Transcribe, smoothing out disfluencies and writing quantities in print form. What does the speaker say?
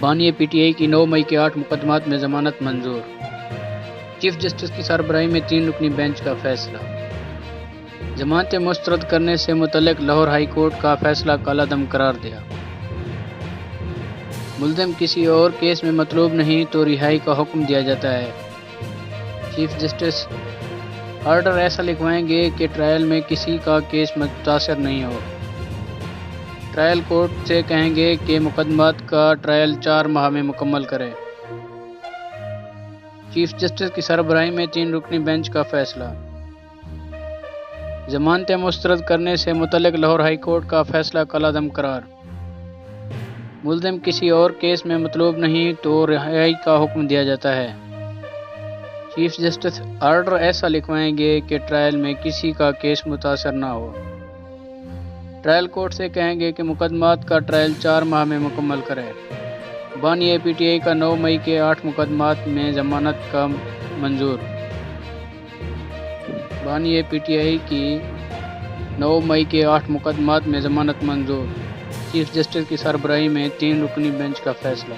بانی P T I کی 9 مئی کے 8 مقدمات میں ضمانت منظور۔ چیف جسٹس کی سربراہی میں 3 رکنی بینچ کا فیصلہ۔ ضمانتیں مسترد کرنے سے متعلق لاہور ہائی کورٹ کا فیصلہ کالعدم قرار دیا۔ ملزم کسی اور کیس میں مطلوب نہیں تو رہائی کا حکم دیا جاتا ہے۔ چیف جسٹس آرڈر ایسا لکھوائیں گے کہ ٹرائل میں کسی کا کیس متاثر نہیں ہو۔ ٹرائل کورٹ سے کہیں گے کہ مقدمات کا ٹرائل 4 ماہ میں مکمل کرے۔ چیف جسٹس کی سربراہی میں 3 رکنی بینچ کا فیصلہ۔ ضمانتیں مسترد کرنے سے متعلق لاہور ہائی کورٹ کا فیصلہ کالعدم قرار۔ ملزم کسی اور کیس میں مطلوب نہیں تو رہائی کا حکم دیا جاتا ہے۔ چیف جسٹس آرڈر ایسا لکھوائیں گے کہ ٹرائل میں کسی کا کیس متاثر نہ ہو۔ ٹرائل کورٹ سے کہیں گے کہ مقدمات کا ٹرائل 4 ماہ میں مکمل کرے۔ بانی پی ٹی آئی کا 9 مئی کے 8 مقدمات میں ضمانت کا منظور۔ بانی پی ٹی آئی کی 9 مئی کے 8 مقدمات میں ضمانت منظور۔ چیف جسٹس کی سربراہی میں 3 رکنی بینچ کا فیصلہ۔